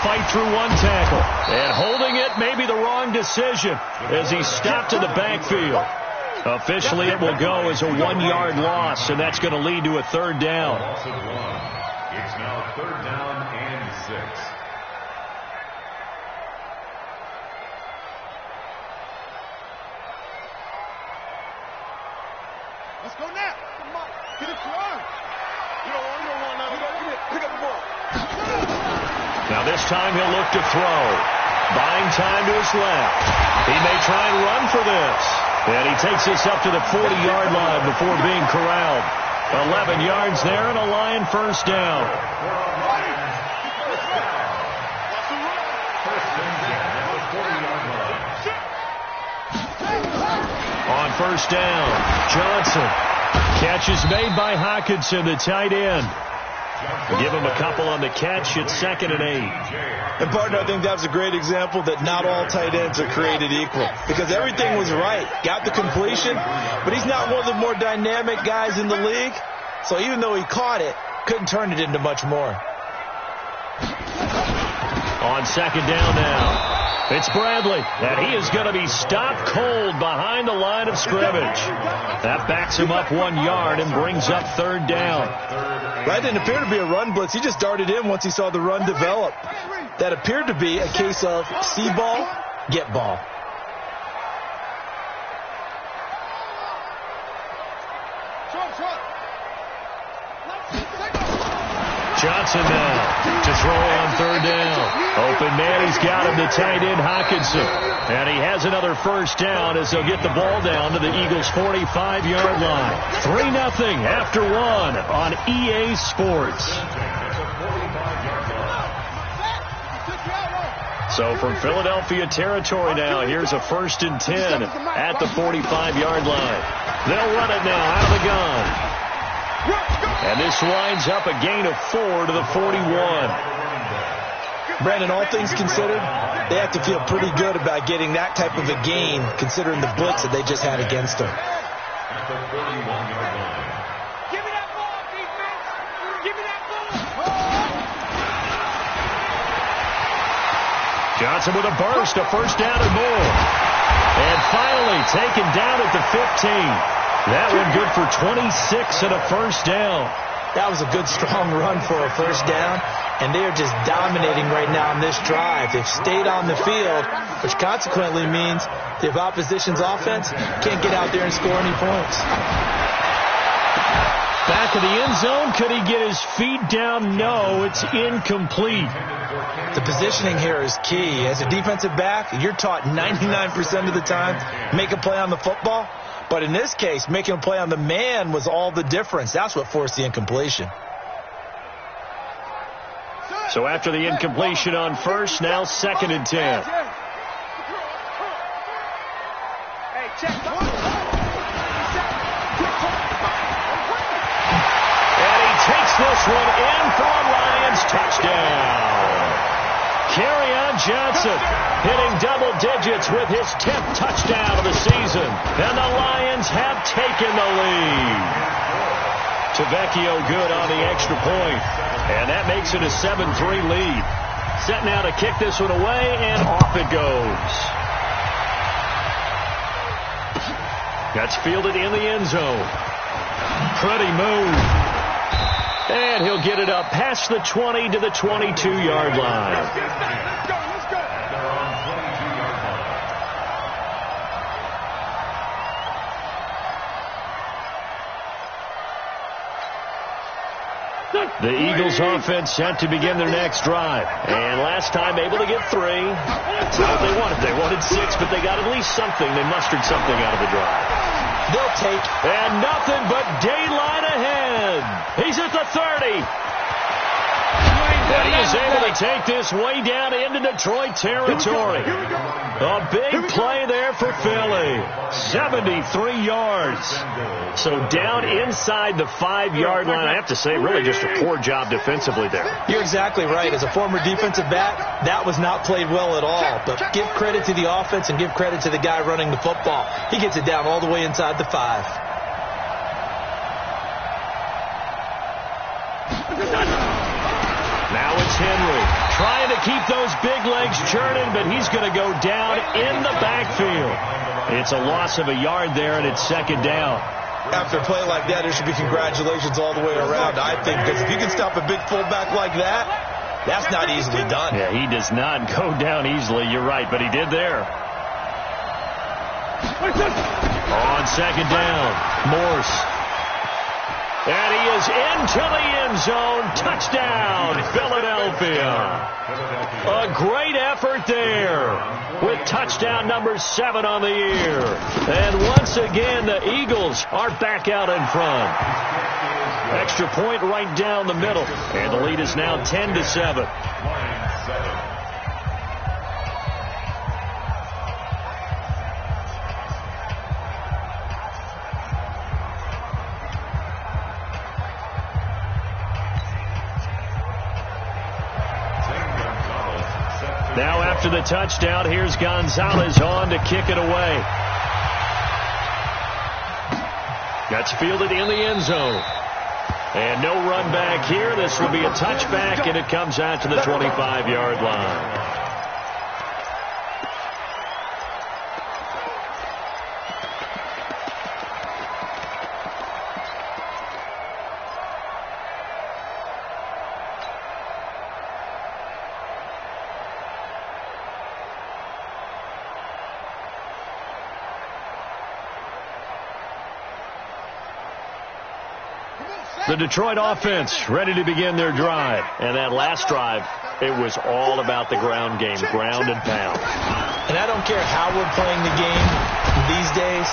fight through one tackle. And holding it may be the wrong decision as he stopped in the backfield. Officially, it will go as a 1-yard loss, and that's going to lead to a third down. It's now third down and 6. Let's go now. Come on. Get it thrown. You don't want nothing. Pick up the ball. Now this time he'll look to throw. Buying time to his left. He may try and run for this. And he takes this up to the 40-yard line before being corralled. 11 yards there and a Lion first down. On first down, Johnson. Catch is made by Hockenson, the tight end. Give him a couple on the catch. It's 2nd and 8. And, partner, I think that was a great example that not all tight ends are created equal. Because everything was right. Got the completion, but he's not one of the more dynamic guys in the league. So even though he caught it, couldn't turn it into much more. On 2nd down now. It's Bradley, and he is going to be stopped cold behind the line of scrimmage. That backs him up 1 yard and brings up third down. That didn't appear to be a run blitz. He just darted in once he saw the run develop. That appeared to be a case of see ball, get ball. Johnson now to throw on third down. Open man, he's got him, the tight end Hockenson. And he has another first down as they'll get the ball down to the Eagles' 45-yard line. 3-0 after 1 on EA Sports. So from Philadelphia territory now, here's a 1st and 10 at the 45-yard line. They'll run it now out of the gun. And this winds up a gain of 4 to the 41. Brandon, all things considered, they have to feel pretty good about getting that type of a gain, considering the blitz that they just had against them. Give me that ball, defense. Give me that ball. Johnson with a burst, a first down and more. And finally taken down at the 15. That one good for 26 and a first down. That was a good, strong run for a first down, and they are just dominating right now on this drive. They've stayed on the field, which consequently means the opposition's offense can't get out there and score any points. Back of the end zone. Could he get his feet down? No, it's incomplete. The positioning here is key. As a defensive back, you're taught 99% of the time, make a play on the football. But in this case, making a play on the man was all the difference. That's what forced the incompletion. So after the incompletion on first, now 2nd and 10. And he takes this one in for a Lions touchdown. Kerryon Johnson hitting double digits with his 10th touchdown of the season. And the Lions have taken the lead. Tavecchio good on the extra point. And that makes it a 7-3 lead. Set now to kick this one away, and off it goes. That's fielded in the end zone. Pretty move. And he'll get it up past the 20 to the 22-yard line. Let's go. The Eagles offense set to begin their next drive. And last time able to get 3. That's not what they wanted. They wanted 6, but they got at least something. They mustered something out of the drive. They'll take. And nothing but daylight ahead. He's at the 30. And he is able to take this way down into Detroit territory. A big play there for Philly. 73 yards. So down inside the 5-yard line. I have to say, really just a poor job defensively there. You're exactly right. As a former defensive back, that was not played well at all. But give credit to the offense and give credit to the guy running the football. He gets it down all the way inside the 5. Now it's Henry trying to keep those big legs churning, but he's going to go down in the backfield. It's a loss of a yard there, and it's second down. After a play like that, there should be congratulations all the way around, I think, because if you can stop a big fullback like that, that's not easily done. Yeah, he does not go down easily. You're right, but he did there. On second down, Morse. And he is into the end zone. Touchdown, Philadelphia. A great effort there with touchdown number 7 on the year. And once again, the Eagles are back out in front. Extra point right down the middle. And the lead is now 10-7. Now after the touchdown, here's Gonzalez on to kick it away. That's fielded in the end zone. And no run back here. This will be a touchback, and it comes out to the 25-yard line. The Detroit offense ready to begin their drive. And that last drive, it was all about the ground game, ground and pound. And I don't care how we're playing the game these days,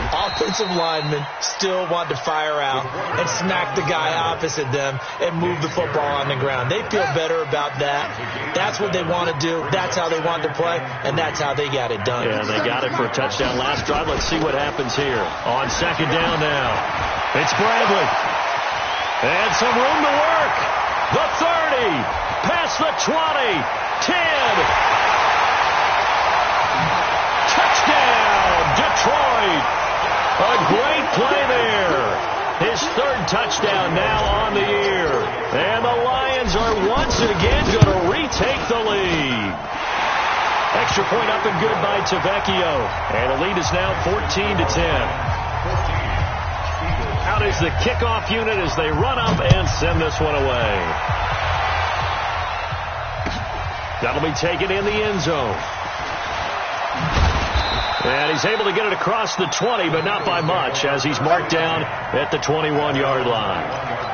offensive linemen still want to fire out and smack the guy opposite them and move the football on the ground. They feel better about that. That's what they want to do. That's how they want to play, and that's how they got it done. Yeah, they got it for a touchdown last drive. Let's see what happens here. On second down now, it's Bradley. And some room to work. The 30, past the 20, 10. Touchdown, Detroit. A great play there. His third touchdown now on the year. And the Lions are once again going to retake the lead. Extra point up and good by Tavecchio. And the lead is now 14-10. Out is the kickoff unit as they run up and send this one away. That'll be taken in the end zone. And he's able to get it across the 20, but not by much, as he's marked down at the 21-yard line.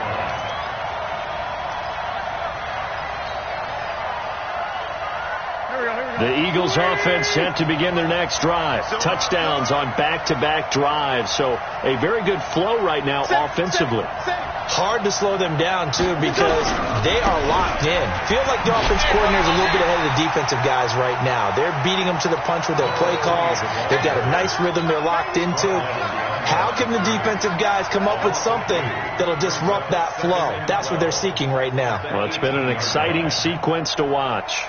The Eagles offense set to begin their next drive. Touchdowns on back-to-back drives. So a very good flow right now offensively. Hard to slow them down, too, because they are locked in. Feel like the offense coordinator is a little bit ahead of the defensive guys right now. They're beating them to the punch with their play calls. They've got a nice rhythm they're locked into. How can the defensive guys come up with something that'll disrupt that flow? That's what they're seeking right now. Well, it's been an exciting sequence to watch.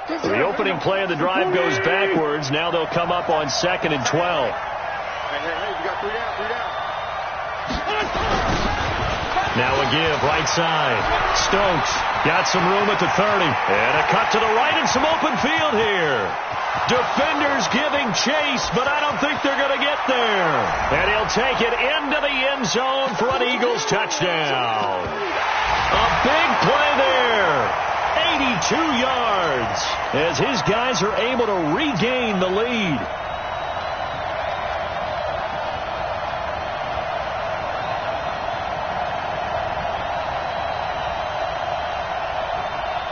The opening play of the drive goes backwards. Now they'll come up on 2nd and 12. Hey, you got 3 down. Now a give, right side. Stokes got some room at the 30. And a cut to the right and some open field here. Defenders giving chase, but I don't think they're going to get there. And he'll take it into the end zone for an Eagles touchdown. A big play there. 82 yards as his guys are able to regain the lead.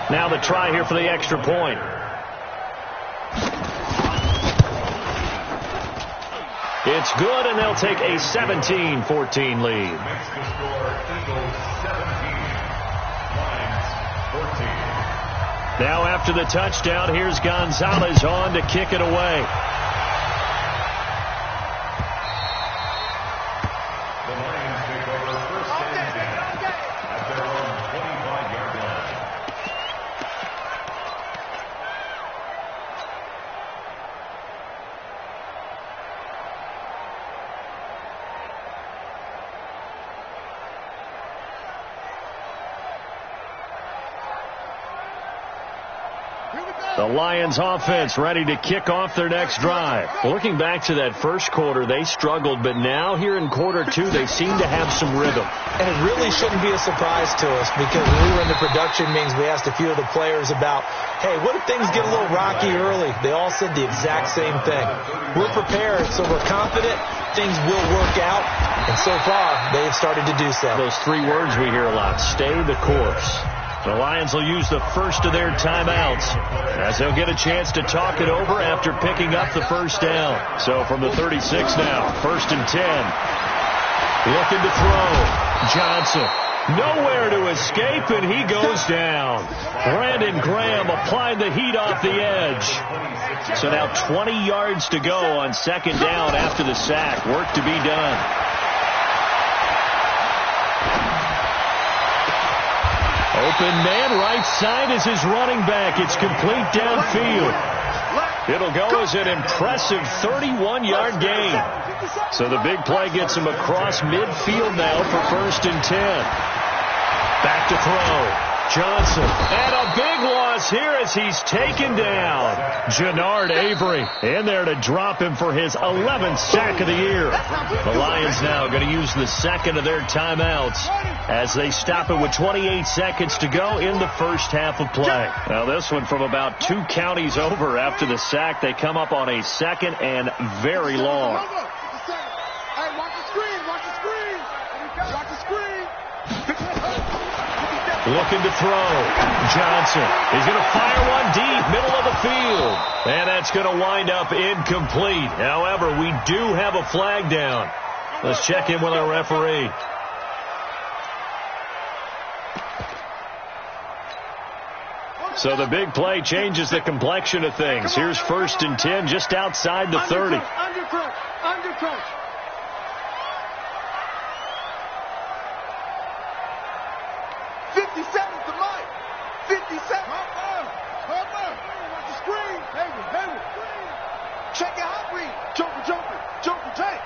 Now the try here for the extra point. It's good, and they'll take a 17-14 lead. Makes the score Eagles 17, Lions 14. Now after the touchdown, here's Gonzalez on to kick it away. The Lions take over first and 10 at their own 25-yard line. The Lions offense ready to kick off their next drive. Looking back to that first quarter, they struggled, but now here in quarter two, they seem to have some rhythm. And it really shouldn't be a surprise to us, because when we were in the production meetings, we asked a few of the players about, hey, what if things get a little rocky early? They all said the exact same thing. We're prepared, so we're confident things will work out, and so far, they've started to do so. Those three words we hear a lot: stay the course. The Lions will use the first of their timeouts as they'll get a chance to talk it over after picking up the first down. So from the 36 now, 1st and 10. Looking to throw. Johnson. Nowhere to escape, and he goes down. Brandon Graham applied the heat off the edge. So now 20 yards to go on 2nd down after the sack. Work to be done. Open man right side is his running back. It's complete downfield. It'll go as an impressive 31-yard gain. So the big play gets him across midfield now for 1st and 10. Back to throw. Johnson. And a big loss here as he's taken down. Jannard Avery in there to drop him for his 11th sack of the year. The Lions now going to use the second of their timeouts as they stop it with 28 seconds to go in the first half of play. Now this one from about 2 counties over after the sack. They come up on a 2nd and very long. Hey, watch the screen, watch the screen. Watch the screen. Looking to throw. Johnson. He's going to fire one deep, middle of the field. And that's going to wind up incomplete. However, we do have a flag down. Let's check in with our referee. So the big play changes the complexion of things. Here's 1st and 10 just outside the 30. Undercoach. 57 to Mike. 57. Harper. Watch the screen. Hayward. Check it out, read. Joker, Jake.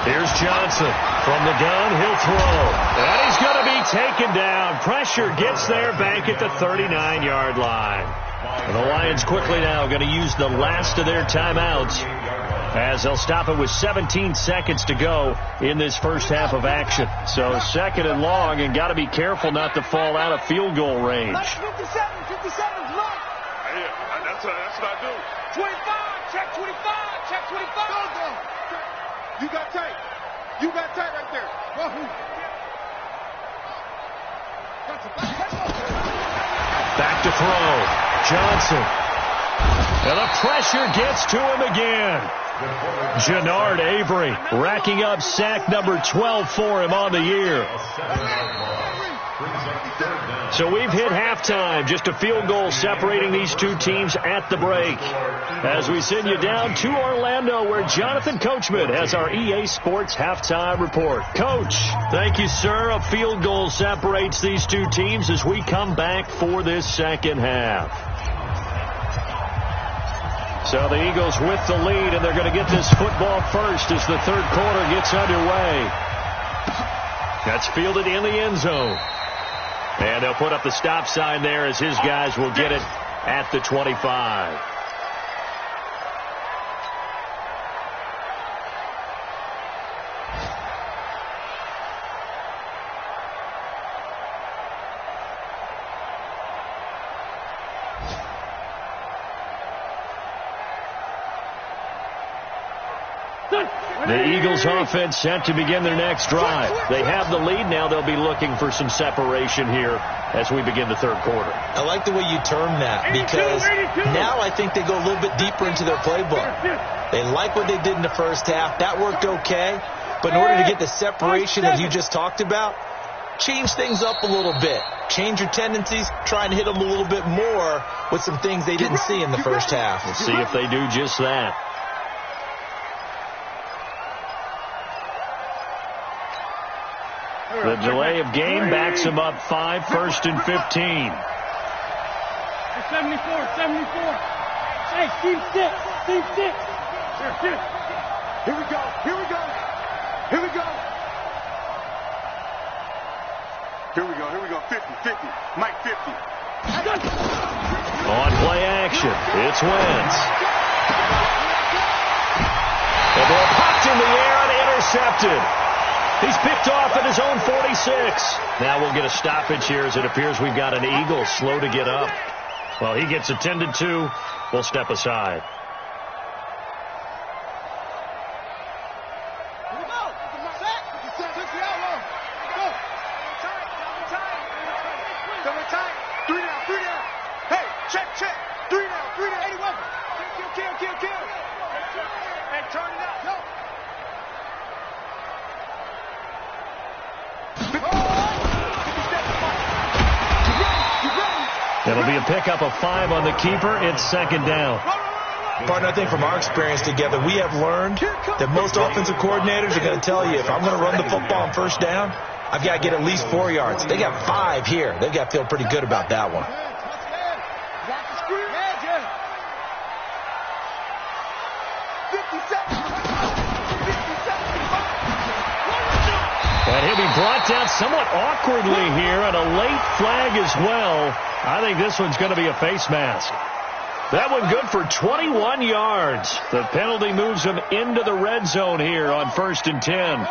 Here's Johnson from the gun. He'll throw. And he's going to be taken down. Pressure gets there back at the 39-yard line. And the Lions quickly now going to use the last of their timeouts as they'll stop it with 17 seconds to go in this first half of action. So 2nd and long, and got to be careful not to fall out of field goal range. 57 is long. Yeah, that's what I do. 25, check 25. Go. You got tight right there. Back to throw. Johnson. And the pressure gets to him again. Jannard Avery racking up sack number 12 for him on the year. So we've hit halftime. Just a field goal separating these two teams at the break. As we send you down to Orlando, where Jonathan Coachman has our EA Sports halftime report. Coach, thank you, sir. A field goal separates these two teams as we come back for this second half. So the Eagles with the lead, and they're going to get this football first as the third quarter gets underway. That's fielded in the end zone. And they'll put up the stop sign there as his guys will get it at the 25. The Eagles offense set to begin their next drive. They have the lead now. They'll be looking for some separation here as we begin the third quarter. I like the way you term that, because now I think they go a little bit deeper into their playbook. They like what they did in the first half. That worked okay. But in order to get the separation that you just talked about, change things up a little bit. Change your tendencies. Try and hit them a little bit more with some things they didn't see in the first half. Let's see if they do just that. The delay of game backs him up 5, 1st and 15. 74. Hey, team 6. Here we go. Here we go. 50, Mike 50. On play action, it's Wentz. The ball popped in the air and intercepted. He's picked off at his own 46. Now we'll get a stoppage here as it appears we've got an Eagle slow to get up. Well, he gets attended to. We'll step aside. It'll be a pickup of 5 on the keeper. It's second down. Partner, I think from our experience together, we have learned that most offensive coordinators are going to tell you, if I'm going to run the football on first down, I've got to get at least 4 yards. They got 5 here. They've got to feel pretty good about that one. And he'll be brought down somewhat awkwardly here, and a late flag as well. I think this one's going to be a face mask. That one good for 21 yards. The penalty moves him into the red zone here on 1st and 10.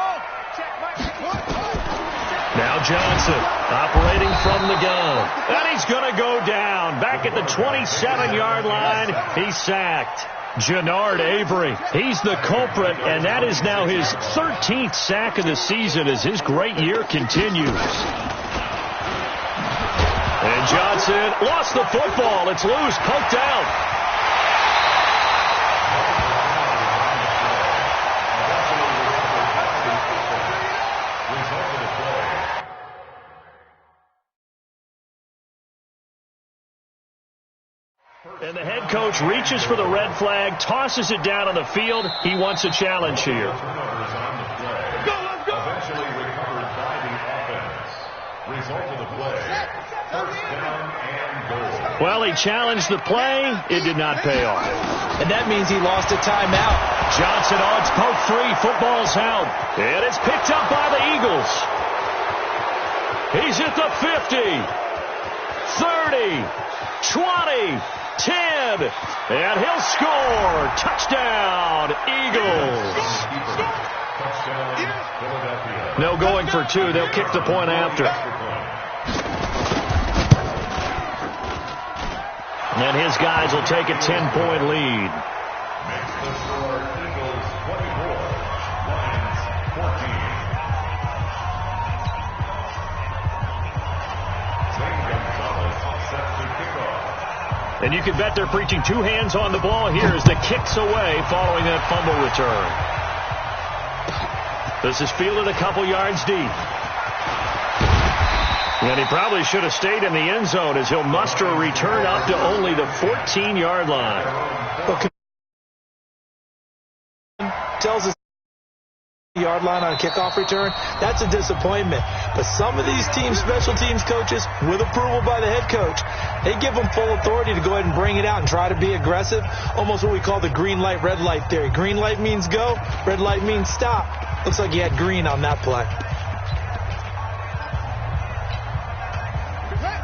Now Johnson operating from the gun. And he's going to go down. Back at the 27-yard line, he's sacked. Jannard Avery, he's the culprit, and that is now his 13th sack of the season as his great year continues. And Johnson lost the football. It's loose, poked out. And the head coach reaches for the red flag, tosses it down on the field. He wants a challenge here. Eventually recovered by the offense. Result of the play, first down and goal. Well, he challenged the play. It did not pay off. And that means he lost a timeout. Johnson odds poke 3. Football's out. And it's picked up by the Eagles. He's at the 50, 30, 20, 10, and he'll score. Touchdown, Eagles. No going for 2. They'll kick the point after. And his guys will take a 10-point lead. Makes the score Eagles 24, Lions 14. Zane Gonzalez set to kick off. And you can bet they're preaching 2 hands on the ball here as the kick's away following that fumble return. This is fielded a couple yards deep. And he probably should have stayed in the end zone as he'll muster a return up to only the 14-yard line. Tells us yard line on a kickoff return. That's a disappointment. But some of these teams, special teams coaches, with approval by the head coach, they give them full authority to go ahead and bring it out and try to be aggressive. Almost what we call the green light, red light theory. Green light means go. Red light means stop. Looks like he had green on that play.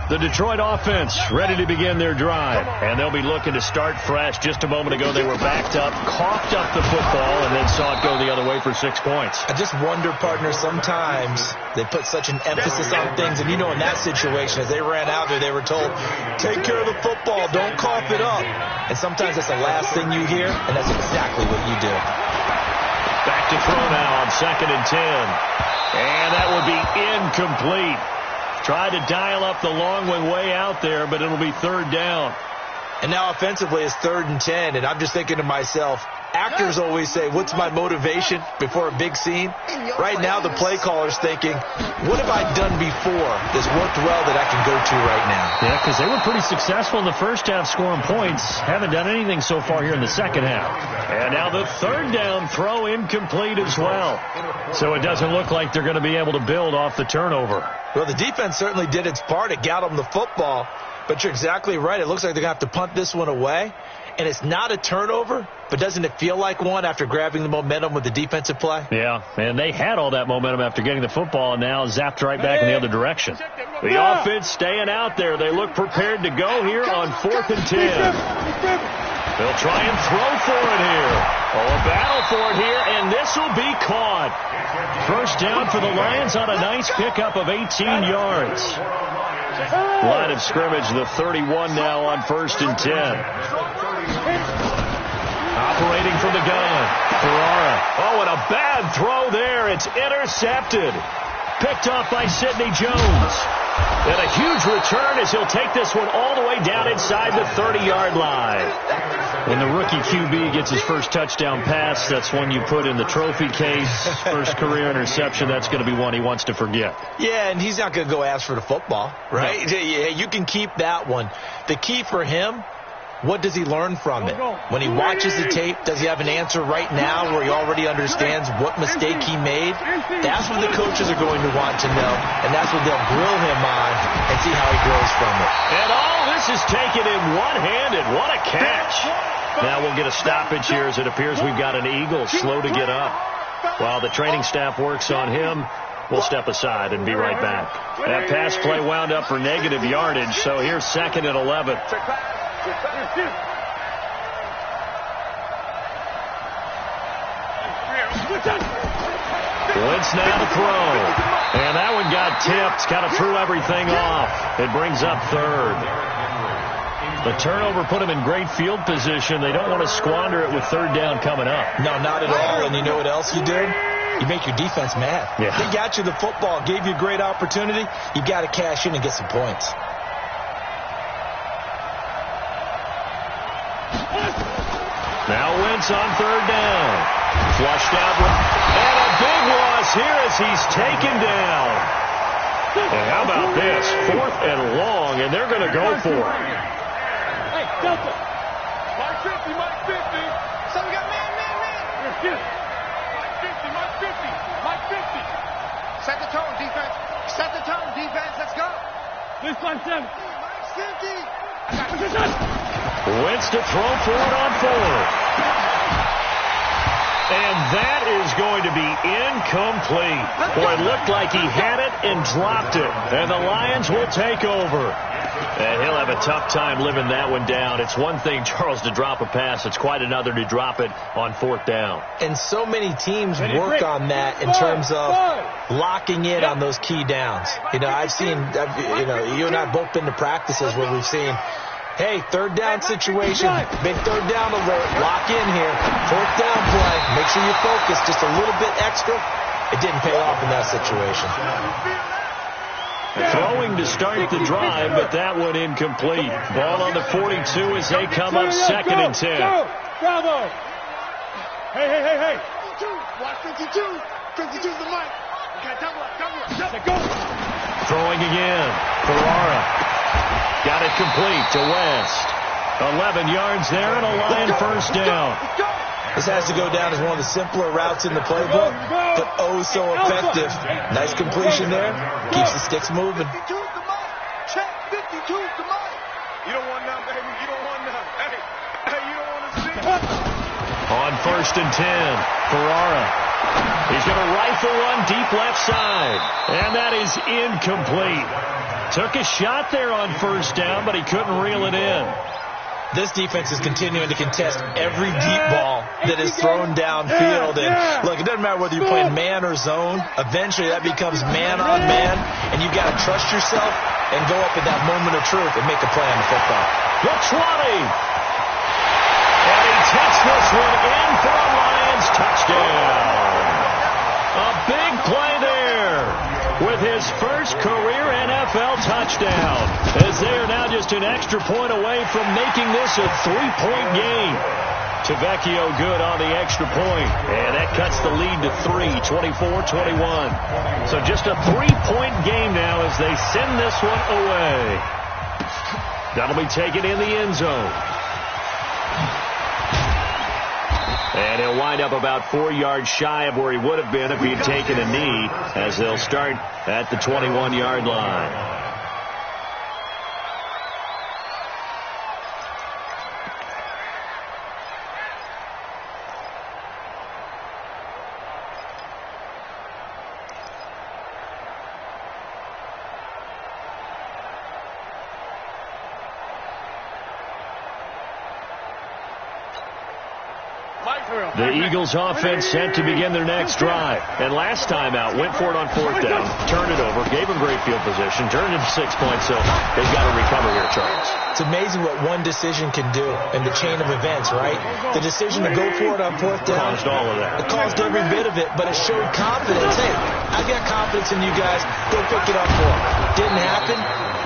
The Detroit offense ready to begin their drive. And they'll be looking to start fresh. Just a moment ago, they were backed up, coughed up the football, and then saw it go the other way for 6 points. I just wonder, partner, sometimes they put such an emphasis on things. And, you know, in that situation, as they ran out there, they were told, take care of the football, don't cough it up. And sometimes that's the last thing you hear, and that's exactly what you do. Back to throw now on 2nd and 10. And that would be incomplete. Tried to dial up the long way out there, but it'll be 3rd down. And now offensively it's 3rd and 10, and I'm just thinking to myself, actors always say, what's my motivation before a big scene? Right now the play caller's thinking, what have I done before that's worked well that I can go to right now? Yeah, because they were pretty successful in the first half scoring points. Haven't done anything so far here in the second half. And now the 3rd down throw incomplete as well. So it doesn't look like they're going to be able to build off the turnover. Well, the defense certainly did its part. It got them the football. But you're exactly right. It looks like they're going to have to punt this one away. And it's not a turnover, but doesn't it feel like one after grabbing the momentum with the defensive play? Yeah, and they had all that momentum after getting the football, and now zapped right back in the other direction. The offense staying out there. They look prepared to go here on 4th and 10. They'll try and throw for it here. Oh, a battle for it here, and this will be caught. First down for the Lions on a nice pickup of 18 yards. Line of scrimmage, the 31 now on 1st and 10. Operating from the gun, Ferrara. Oh, and a bad throw there. It's intercepted. Picked off by Sidney Jones. And a huge return as he'll take this one all the way down inside the 30-yard line. When the rookie QB gets his first touchdown pass, that's one you put in the trophy case. First career interception, that's going to be one he wants to forget. Yeah, and he's not going to go ask for the football, right? No. Yeah, you can keep that one. The key for him, what does he learn from it? When he watches the tape, does he have an answer right now where he already understands what mistake he made? That's what the coaches are going to want to know, and that's what they'll grill him on and see how he grows from it. And all this is taken in one-handed. What a catch. Now we'll get a stoppage here as it appears we've got an Eagle slow to get up. While the training staff works on him, we'll step aside and be right back. That pass play wound up for negative yardage, so here's 2nd and 11. Wentz now to throw. And that one got tipped. Kind of threw everything off. It brings up 3rd. The turnover put him in great field position. They don't want to squander it with 3rd down coming up. No, not at all. And you know what else you did? You make your defense mad. Yeah. They got you the football, gave you a great opportunity. You got to cash in and get some points. Now Wentz on 3rd down. Flushed out. And a big loss here as he's taken down. And how about this? 4th and long, and they're going to go for it. Hey, Delta. Mike 50, Mike 50. So we got man. Mike 50, Mike 50, Mike 50. Set the tone, defense. Set the tone, defense. Let's go. This one, 7. Mike 50. Wentz to throw for it on 4th. And that is going to be incomplete. Boy, it looked like he had it and dropped it. And the Lions will take over. And he'll have a tough time living that one down. It's one thing, Charles, to drop a pass. It's quite another to drop it on 4th down. And so many teams work on that in terms of locking in on those key downs. You know, you and I have both been to practices where we've seen, hey, 3rd down situation, big 3rd down alert, lock in here, 4th down play, make sure you focus just a little bit extra. It didn't pay off in that situation. Throwing to start the drive, but that one incomplete. Ball on the 42 as they come up 2nd and 10. Bravo. Hey. 52. Watch 52. 52's the mic. Okay, double up. Go. Throwing again. Ferrara. Got it complete to West. 11 yards there and a Lion first down. This has to go down as one of the simpler routes in the playbook, but oh so effective. Nice completion there. Keeps the sticks moving. 52's the mic. Check. 52's the mic. You don't want none, baby. You don't want none. Hey, you don't want to see. On 1st and 10, Ferrara. He's going to rifle one deep left side. And that is incomplete. Took a shot there on 1st down, but he couldn't reel it in. This defense is continuing to contest every deep ball that is thrown downfield. And look, it doesn't matter whether you're playing man or zone. Eventually that becomes man on man, and you've got to trust yourself and go up at that moment of truth and make a play on the football. The 20. And he takes this one in for a Lions touchdown. A big play there with his first career NFL touchdown, as they are now just an extra point away from making this a 3-point game. Tavecchio good on the extra point, and that cuts the lead to 3, 24-21. So just a 3-point game now as they send this one away. That'll be taken in the end zone. And he'll wind up about 4 yards shy of where he would have been if he had taken a knee, as they'll start at the 21-yard line. The Eagles offense set to begin their next drive. And last time out, went for it on fourth down, turned it over, gave them great field position, turned it 6 points, so they've got to recover here, Charles. It's amazing what one decision can do in the chain of events, right? The decision to go for it on fourth down. Caused all of that. It caused every bit of it, but it showed confidence. Hey, I got confidence in you guys. Go pick it up for them. Didn't happen.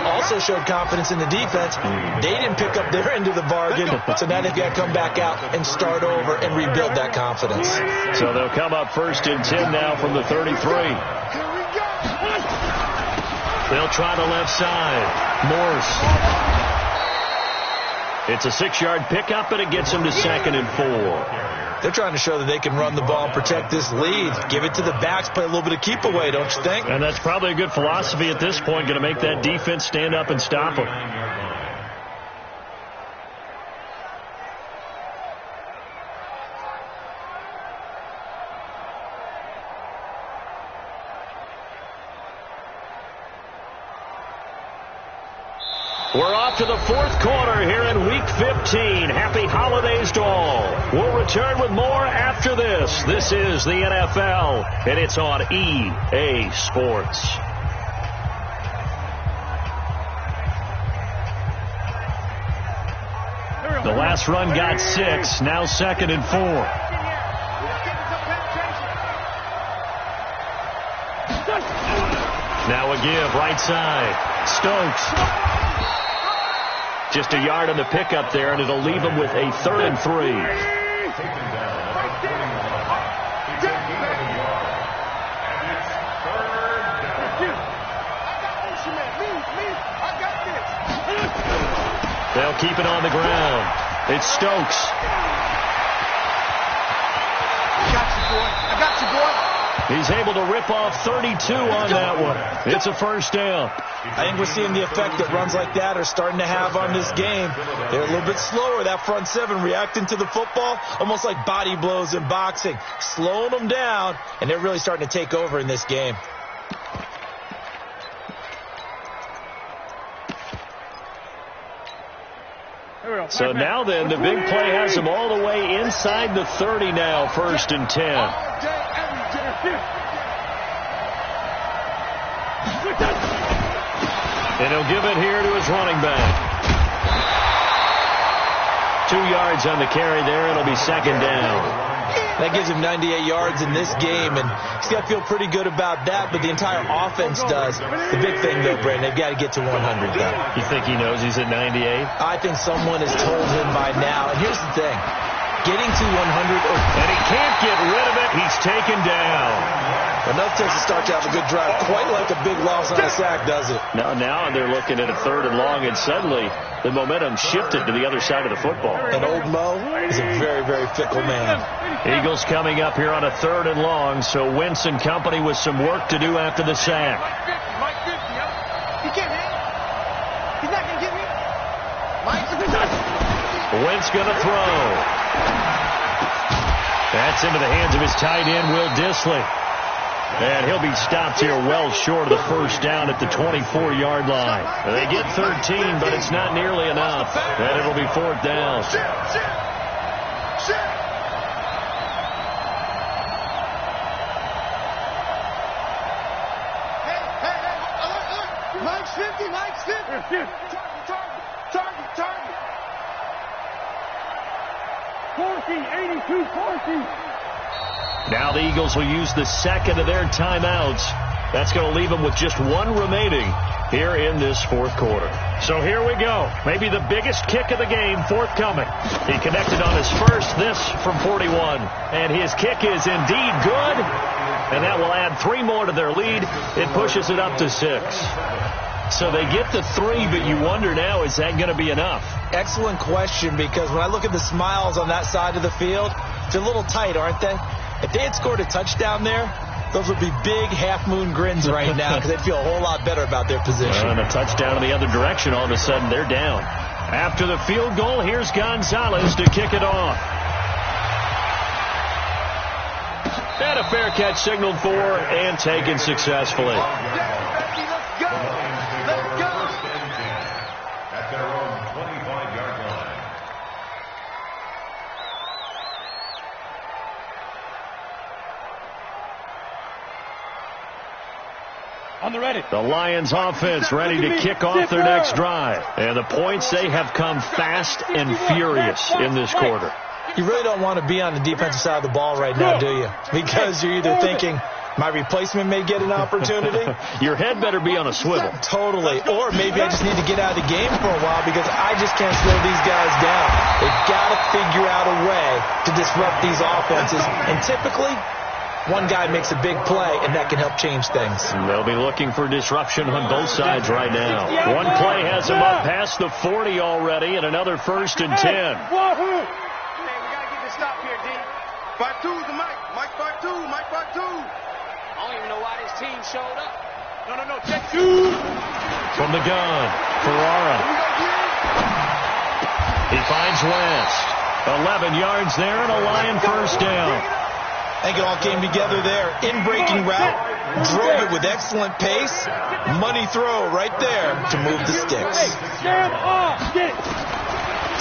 Also showed confidence in the defense. They didn't pick up their end of the bargain, so now they've got to come back out and start over and rebuild that confidence. So they'll come up 1st and 10 now from the 33. They'll try the left side. Morse. It's a 6-yard pickup, and it gets them to 2nd and 4. They're trying to show that they can run the ball and protect this lead. Give it to the backs, play a little bit of keep away, don't you think? And that's probably a good philosophy at this point, going to make that defense stand up and stop them. We're off to the 4th quarter here in Week 15. Happy holidays to all. We'll return with more after this. This is the NFL, and it's on EA Sports. The last run got 6, now 2nd and 4. Now a give, right side. Stokes. Just a yard on the pickup there, and it'll leave them with a 3rd and 3. They'll keep it on the ground. It's Stokes. I got you, boy. He's able to rip off 32 on that one. It's a 1st down. I think we're seeing the effect that runs like that are starting to have on this game. They're a little bit slower, that front seven, reacting to the football, almost like body blows in boxing, slowing them down, and they're really starting to take over in this game. So now then, the big play has them all the way inside the 30 now, 1st and 10. And he'll give it here to his running back. 2 yards on the carry there. It'll be 2nd down. That gives him 98 yards in this game, and he's got to feel pretty good about that, but the entire offense does. The big thing, though, Brandon, they've got to get to 100, though. You think he knows he's at 98? I think someone has told him by now. And here's the thing. Getting to 100... And he can't get rid of it. He's taken down. Enough takes to start to have a good drive. Quite like a big loss on a sack, does it? Now they're looking at a 3rd and long, and suddenly the momentum shifted to the other side of the football. And old Mo is a very, very fickle man. Eagles coming up here on a 3rd and long, so Wentz and company with some work to do after the sack. He can't hit. He's not going to get me. Wentz going to throw. That's into the hands of his tight end, Will Dissly. And he'll be stopped here well short of the 1st down at the 24-yard line. They get 13, but it's not nearly enough. And it'll be 4th down. Mike's 50, Mike's 50. Target. 82, 40. Now the Eagles will use the 2nd of their timeouts. That's going to leave them with just 1 remaining here in this 4th quarter. So here we go. Maybe the biggest kick of the game forthcoming. He connected on his first, this from 41. And his kick is indeed good. And that will add 3 more to their lead. It pushes it up to 6. So they get the 3, but you wonder now, is that going to be enough? Excellent question, because when I look at the smiles on that side of the field, they're a little tight, aren't they? If they had scored a touchdown there, those would be big half-moon grins right now because they'd feel a whole lot better about their position. And a touchdown in the other direction, all of a sudden they're down. After the field goal, here's Gonzalez to kick it off. And a fair catch signaled for and taken successfully. At their own 25-yard line. On the ready. The Lions offense ready to kick off their next drive. And the points, they have come fast and furious in this quarter. You really don't want to be on the defensive side of the ball right now, do you? Because you're either thinking, my replacement may get an opportunity. Your head better be on a swivel. Totally. Or maybe I just need to get out of the game for a while because I just can't slow these guys down. They've got to figure out a way to disrupt these offenses. And typically, one guy makes a big play, and that can help change things. They'll be looking for disruption on both sides right now. One play has them up past the 40 already, and another 1st and 10. Hey, we got to get this stop here, D. 5-2's the Mike. Mike 5-2. Mike 5-2. I don't even know why this team showed up. No. Check 2. From the gun, Ferrara. He finds West. 11 yards there and a Lion 1st down. I think it all came together there. In-breaking route, drove it with excellent pace. Money throw right there to move the sticks.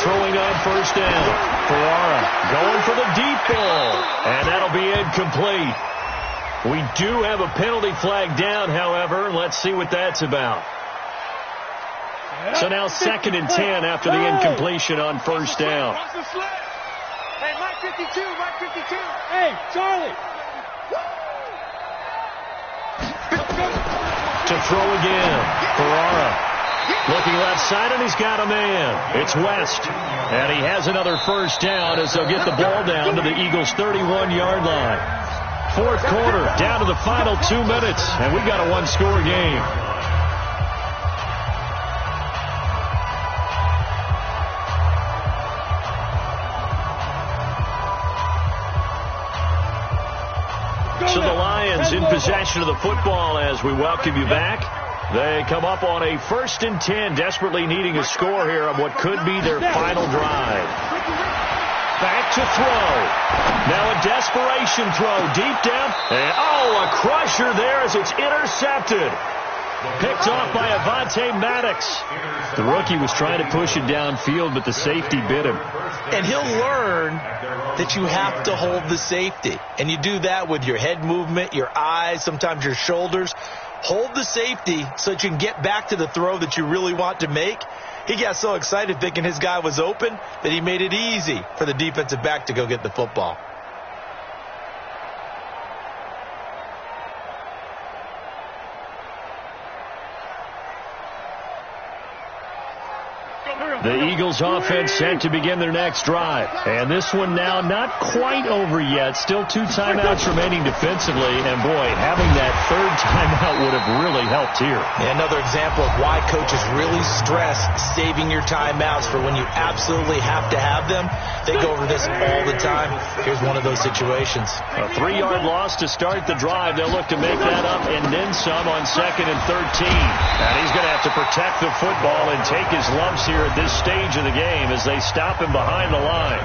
Throwing on 1st down. Ferrara going for the deep ball. And that'll be incomplete. We do have a penalty flag down, however. Let's see what that's about. So now 2nd and 10 after the incompletion on 1st down. Hey, Mike 52, Mike 52. Hey, Charlie. To throw again. Ferrara looking left side, and he's got a man. It's West. And he has another 1st down as they'll get the ball down to the Eagles' 31-yard line. 4th quarter, down to the final 2 minutes, and we got a 1-score game. So the Lions in possession of the football as we welcome you back. They come up on a 1st and 10, desperately needing a score here on what could be their final drive. Back to throw. Now a desperation throw deep down. And, a crusher there as it's intercepted. Picked off by Avonte Maddox. The rookie was trying to push it downfield, but the safety bit him. And he'll learn that you have to hold the safety. And you do that with your head movement, your eyes, sometimes your shoulders. Hold the safety so that you can get back to the throw that you really want to make. He got so excited thinking his guy was open that he made it easy for the defensive back to go get the football. The Eagles offense set to begin their next drive. And this one now not quite over yet. Still 2 timeouts remaining defensively. And boy, having that 3rd timeout would have really helped here. Yeah, another example of why coaches really stress saving your timeouts for when you absolutely have to have them. They go over this all the time. Here's one of those situations. A 3-yard loss to start the drive. They'll look to make that up and then some on 2nd and 13. And he's going to have to protect the football and take his lumps here at this stage of the game as they stop him behind the line.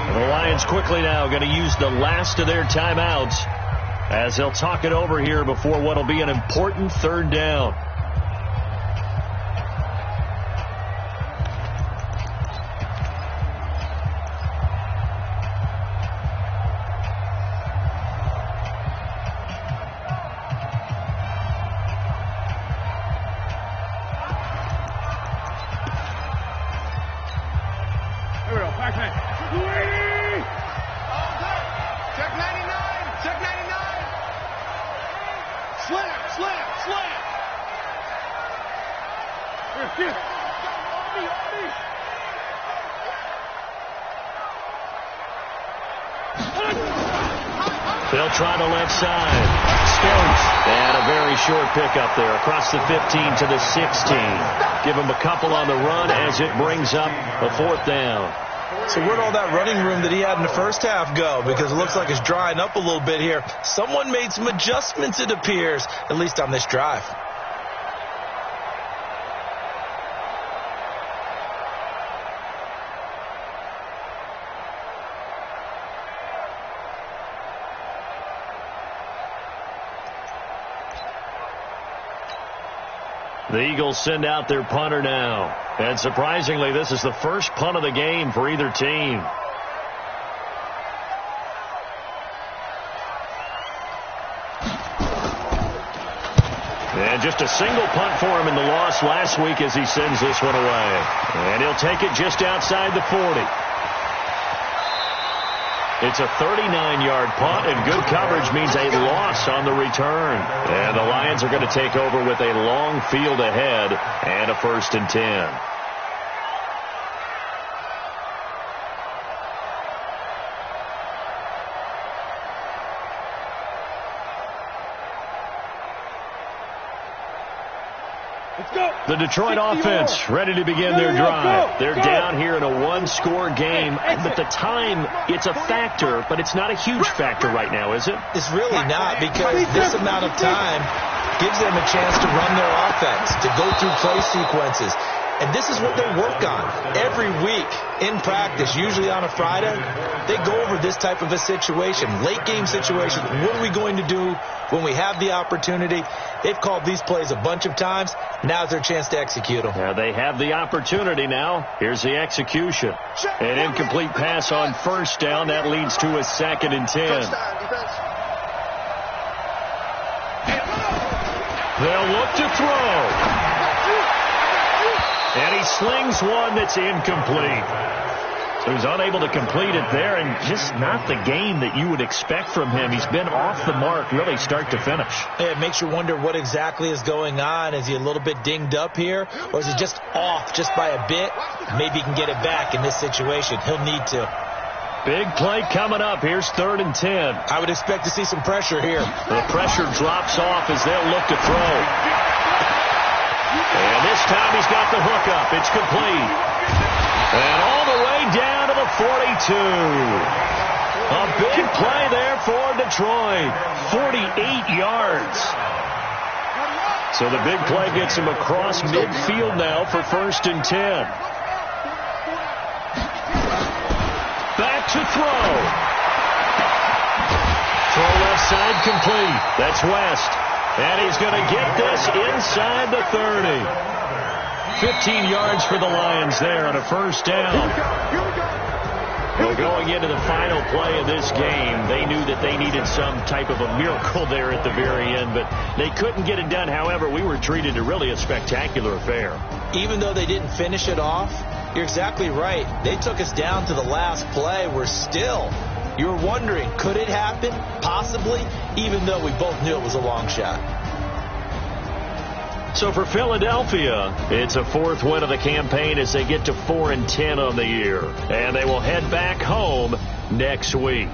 And the Lions quickly now going to use the last of their timeouts as they'll talk it over here before what will be an important 3rd down. They'll try the left side. Stokes. And a very short pickup there across the 15 to the 16. Give him a couple on the run as it brings up a 4th down. So where'd all that running room that he had in the first half go? Because it looks like it's drying up a little bit here. Someone made some adjustments, it appears, at least on this drive. The Eagles send out their punter now. And surprisingly, this is the first punt of the game for either team. And just a single punt for him in the loss last week as he sends this one away. And he'll take it just outside the 40. It's a 39-yard punt, and good coverage means a loss on the return. And the Lions are going to take over with a long field ahead and a 1st and 10. The Detroit offense ready to begin their drive. They're down here in a one-score game, but the time, it's a factor, but it's not a huge factor right now, is it? It's really not, because this amount of time gives them a chance to run their offense, to go through play sequences. And this is what they work on every week in practice, usually on a Friday. They go over this type of a situation, late game situation. What are we going to do when we have the opportunity? They've called these plays a bunch of times. Now's their chance to execute them. Now they have the opportunity now. Here's the execution. An incomplete pass on 1st down. That leads to a 2nd and 10. They'll look to throw. And he slings one that's incomplete. So he's unable to complete it there, and just not the game that you would expect from him. He's been off the mark really start to finish. It makes you wonder what exactly is going on. Is he a little bit dinged up here, or is he just off just by a bit? Maybe he can get it back in this situation. He'll need to. Big play coming up. Here's 3rd and 10. I would expect to see some pressure here. The pressure drops off as they'll look to throw. And this time he's got the hook up. It's complete. And all the way down to the 42. A big play there for Detroit. 48 yards. So the big play gets him across midfield now for 1st and 10. Back to throw. Throw left side complete. That's West. And he's going to get this inside the 30. 15 yards for the Lions there on a 1st down. Well, going into the final play of this game, they knew that they needed some type of a miracle there at the very end, but they couldn't get it done. However, we were treated to really a spectacular affair. Even though they didn't finish it off, you're exactly right. They took us down to the last play. We're still... You were wondering, could it happen? Possibly, even though we both knew it was a long shot. So for Philadelphia, it's a 4th win of the campaign as they get to 4 and 10 on the year. And they will head back home next week.